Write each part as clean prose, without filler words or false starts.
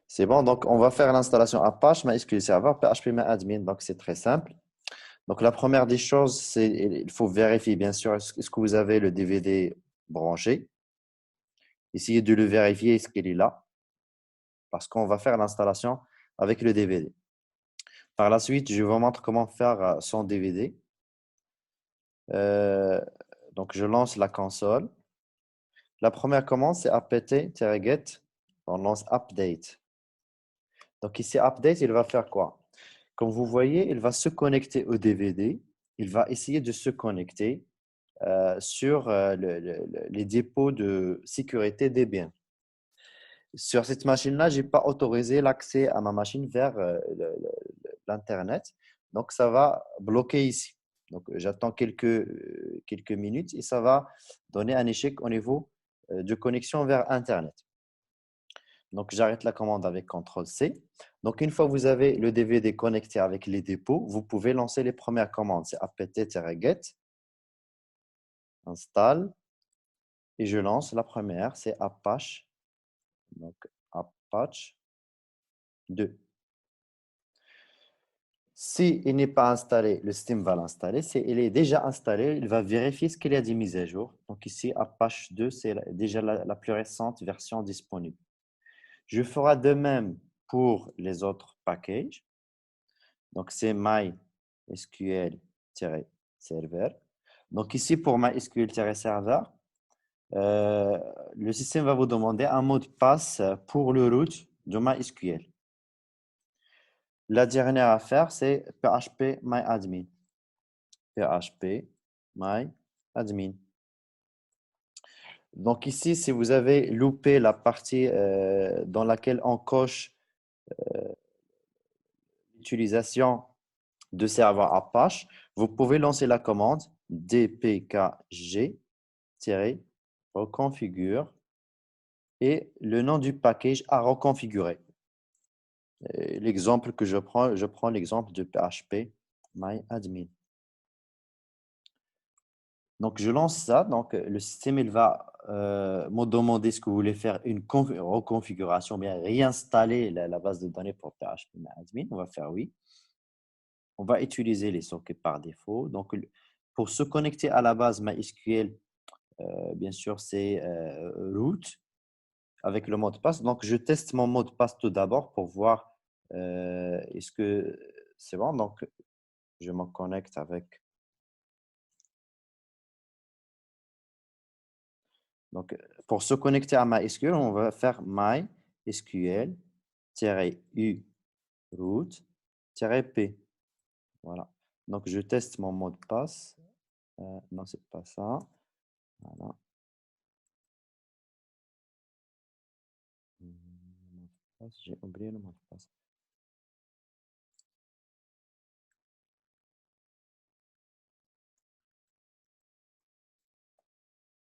C'est bon, donc on va faire l'installation Apache MySQL Server PHP-MyAdmin. Donc c'est très simple. Donc la première des choses, c'est il faut vérifier bien sûr est-ce que vous avez le DVD branché. Essayez de le vérifier, est-ce qu'il est là, parce qu'on va faire l'installation avec le DVD. Par la suite, je vous montre comment faire son DVD. Euh, donc je lance la console. La première commande, c'est apt-get. On lance update. Donc ici, update, il va faire quoi? Comme vous voyez, il va se connecter au DVD. Il va essayer de se connecter sur les dépôts de sécurité des biens. Sur cette machine-là, je n'ai pas autorisé l'accès à ma machine vers l'Internet. Donc, ça va bloquer ici. Donc, j'attends quelques minutes et ça va donner un échec au niveau de connexion vers Internet. Donc, j'arrête la commande avec CTRL-C. Donc, une fois que vous avez le DVD connecté avec les dépôts, vous pouvez lancer les premières commandes. C'est apt-get, install, et je lance la première, c'est Apache. Donc, Apache 2. Si il n'est pas installé, le système va l'installer. Si il est déjà installé, il va vérifier ce qu'il y a des mises à jour. Donc ici, Apache 2, c'est déjà la plus récente version disponible. Je ferai de même pour les autres packages. Donc c'est MySQL-server. Donc ici, pour MySQL-server, le système va vous demander un mot de passe pour le root de MySQL. La dernière affaire, c'est php-myadmin. php-myadmin. Donc ici, si vous avez loupé la partie dans laquelle on coche l'utilisation de serveur Apache, vous pouvez lancer la commande dpkg-reconfigure et le nom du package à reconfigurer. L'exemple que je prends l'exemple de php-myadmin. Donc, je lance ça. Donc, le système, il va me demander ce que vous voulez faire, une reconfiguration, bien réinstaller la base de données pour php-admin. On va faire oui. On va utiliser les sockets par défaut. Donc, pour se connecter à la base MySQL, bien sûr, c'est root avec le mot de passe. Donc, je teste mon mot de passe tout d'abord pour voir est-ce que c'est bon. Donc, je me connecte avec. Donc, pour se connecter à MySQL, on va faire MySQL-u root-p. Voilà. Donc, je teste mon mot de passe. Non, c'est pas ça. Voilà. J'ai oublié le mot de passe.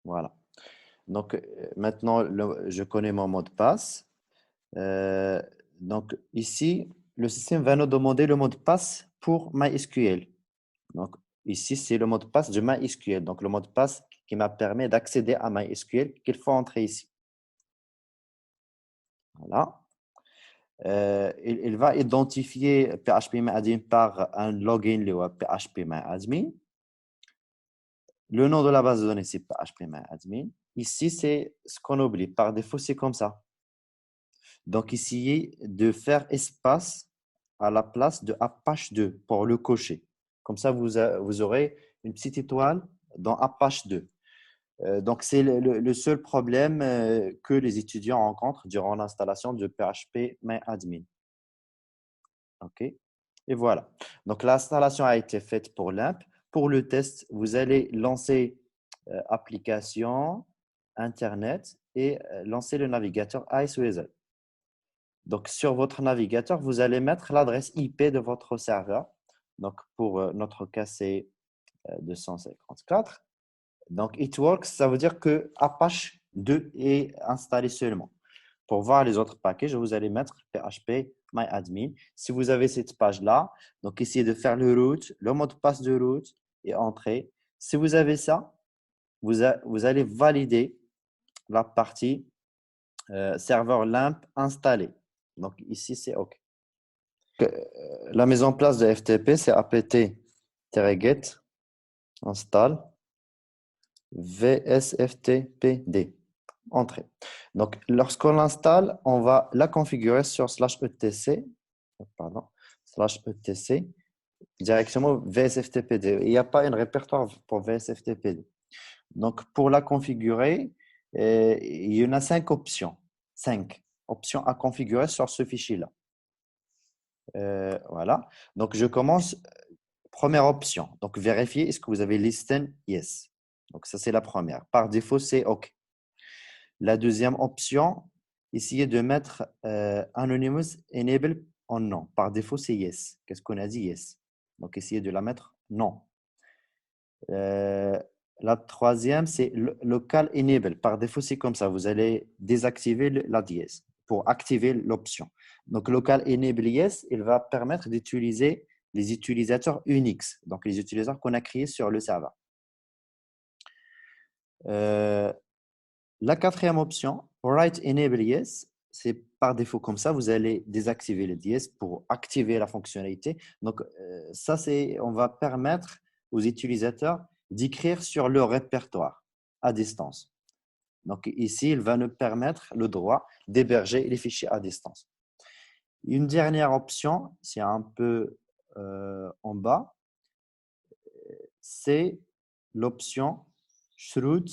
Voilà. Donc, maintenant, je connais mon mot de passe. Euh, donc, ici, le système va nous demander le mot de passe pour MySQL. Donc, ici, c'est le mot de passe de MySQL. Donc, le mot de passe qui m'a permis d'accéder à MySQL qu'il faut entrer ici. Voilà. Il va identifier PHP-MyAdmin par un login, le PHP-MyAdmin. Le nom de la base de données, c'est PHP-MyAdmin. Ici, c'est ce qu'on oublie. Par défaut, c'est comme ça. Donc, essayez de faire espace à la place de Apache 2 pour le cocher. Comme ça, vous aurez une petite étoile dans Apache 2. Donc, c'est le seul problème que les étudiants rencontrent durant l'installation de PHP-MyAdmin. OK? Et voilà. Donc, l'installation a été faite pour LAMP. Pour le test, vous allez lancer application, Internet et lancer le navigateur Iceweasel. Donc, sur votre navigateur, vous allez mettre l'adresse IP de votre serveur. Donc, pour notre cas, c'est 254. Donc, it works, ça veut dire que Apache 2 est installé seulement. Pour voir les autres packages, vous allez mettre PHP MyAdmin. Si vous avez cette page-là, donc essayez de faire le root, le mot de passe de root et entrer. Si vous avez ça, vous allez valider la partie serveur LAMP installée. Donc ici, c'est OK. La mise en place de FTP, c'est apt-get install vsftpd. Entrée. Donc, lorsqu'on l'installe, on va la configurer sur /etc, pardon, /etc, directement vsftpd. Il n'y a pas un répertoire pour vsftpd. Donc, pour la configurer, il y en a 5 options. 5 options à configurer sur ce fichier-là. Voilà. Donc, je commence. Première option. Donc, vérifier est-ce que vous avez listen yes. Donc, ça, c'est la première. Par défaut, c'est OK. La deuxième option, essayez de mettre Anonymous Enable en non. Par défaut, c'est yes. Qu'est-ce qu'on a dit? Yes. Donc, essayez de la mettre non. La troisième, c'est Local Enable. Par défaut, c'est comme ça. Vous allez désactiver la dièse pour activer l'option. Donc, Local Enable Yes, il va permettre d'utiliser les utilisateurs Unix, donc les utilisateurs qu'on a créés sur le serveur. La quatrième option, Write Enable Yes, c'est par défaut comme ça. Vous allez désactiver le dièse pour activer la fonctionnalité. Donc, ça, on va permettre aux utilisateurs d'écrire sur leur répertoire à distance. Donc, ici, il va nous permettre le droit d'héberger les fichiers à distance. Une dernière option, c'est un peu en bas, c'est l'option Shroud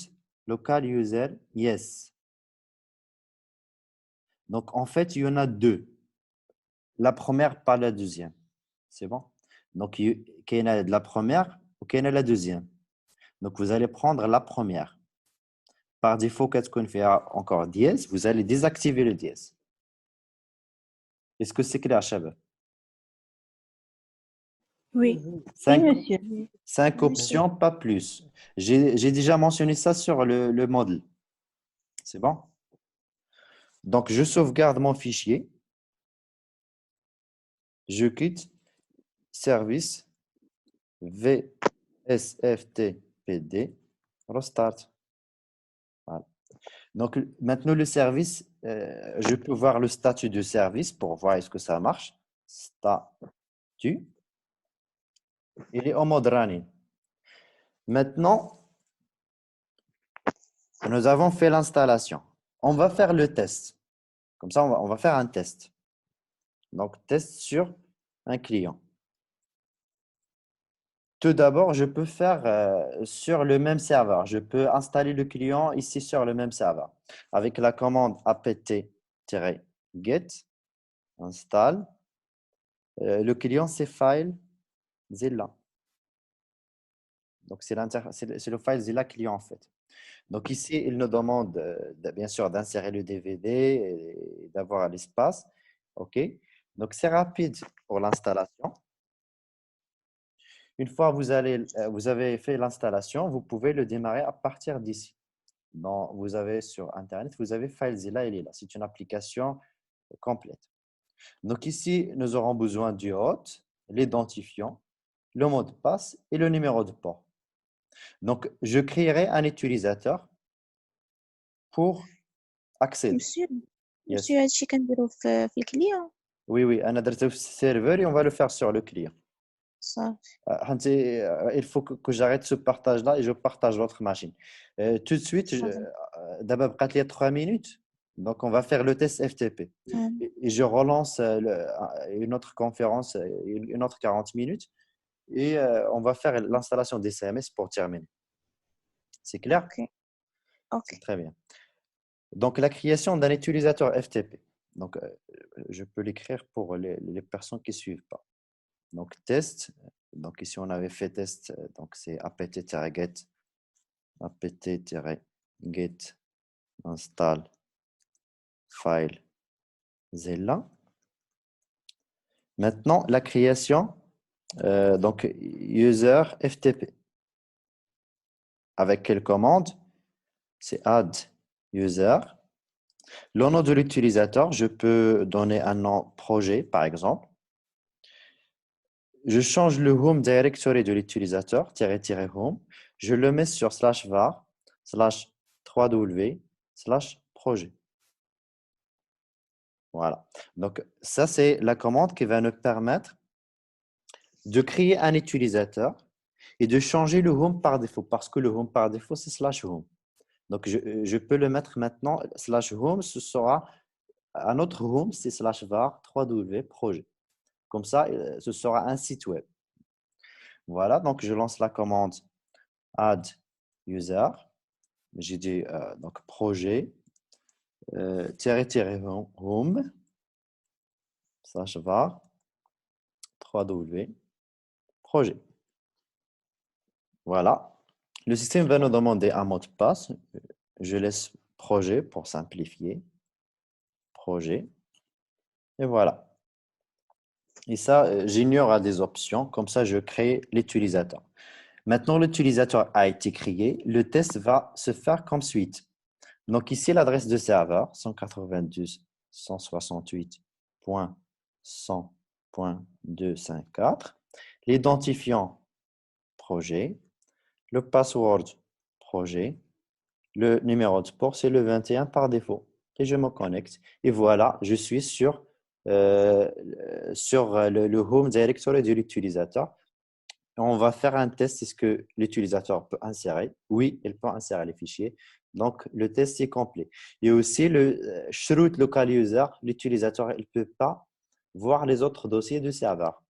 Local User Yes. Donc, en fait, il y en a deux. La première, pas la deuxième. C'est bon? Donc, il y a la première ou il y a la deuxième. Donc, vous allez prendre la première. Par défaut, qu'est-ce qu'on fait encore dièse? Vous allez désactiver le dièse. Est-ce que c'est clair, Chab? Oui. Cinq, Oui, monsieur. cinq options, pas plus. J'ai déjà mentionné ça sur le modèle. C'est bon? Donc, je sauvegarde mon fichier. Je quitte service vsftpd, restart. Voilà. Donc, maintenant, le service, je peux voir le statut du service pour voir est-ce que ça marche. Statut. Il est en mode running. Maintenant, nous avons fait l'installation. On va faire le test. Comme ça, on va faire un test. Donc, test sur un client. Tout d'abord, je peux faire sur le même serveur. Je peux installer le client ici sur le même serveur. Avec la commande apt-get install. Le client, c'est FileZilla. Donc, c'est le FileZilla client en fait. Donc, ici, il nous demande bien sûr d'insérer le DVD et d'avoir l'espace. OK. Donc, c'est rapide pour l'installation. Une fois que vous avez fait l'installation, vous pouvez le démarrer à partir d'ici. Vous avez sur Internet, vous avez FileZilla, il est là. C'est une application complète. Donc ici, nous aurons besoin du hôte, l'identifiant, le mot de passe et le numéro de port. Donc, je créerai un utilisateur pour accéder. Monsieur, Yes. monsieur, هادشي كنديرو في الكلية Oui, أنا درته في serveur et on va le faire sur le client. صافي. Il faut que j'arrête ce partage-là et je partage l'autre machine. Tout de suite, d'abord, il y a 3 minutes. Donc, on va faire le test FTP. تمام. Et je relance une autre conférence, une autre 40 minutes. Et on va faire l'installation des CMS pour terminer. C'est clair? اوكي C'est اوكي. très bien. Donc, la création d'un utilisateur FTP. Donc, je peux l'écrire pour les personnes qui ne suivent pas. Donc, test. Donc, ici, on avait fait test. Donc, c'est apt-get install file Zella. Maintenant, la création. Donc, user FTP. Avec quelle commande? C'est add user. Le nom de l'utilisateur, je peux donner un nom projet, par exemple. Je change le home directory de l'utilisateur, -home. Je le mets sur /var, /3w, /projet. Voilà. Donc, ça, c'est la commande qui va nous permettre de créer un utilisateur et de changer le home par défaut, parce que le home par défaut, c'est slash home. Donc, je peux le mettre maintenant, slash home, ce sera un autre home, c'est slash var 3w projet. Comme ça, ce sera un site web. Voilà, donc je lance la commande add user. J'ai dit donc projet home slash var 3w projet. Voilà. Le système va nous demander un mot de passe. Je laisse projet pour simplifier. Projet. Et voilà. Et ça, j'ignore des options. Comme ça, je crée l'utilisateur. Maintenant, l'utilisateur a été créé. Le test va se faire comme suite. Donc ici, l'adresse de serveur 192.168.100.254. L'identifiant projet. Le password projet. Le numéro de port, c'est le 21 par défaut. Et je me connecte. Et voilà, je suis sur le home directory de l'utilisateur. On va faire un test. Est-ce que l'utilisateur peut insérer? Oui, il peut insérer les fichiers. Donc, le test est complet. Et aussi, le shroot local user, l'utilisateur, il ne peut pas voir les autres dossiers du serveur.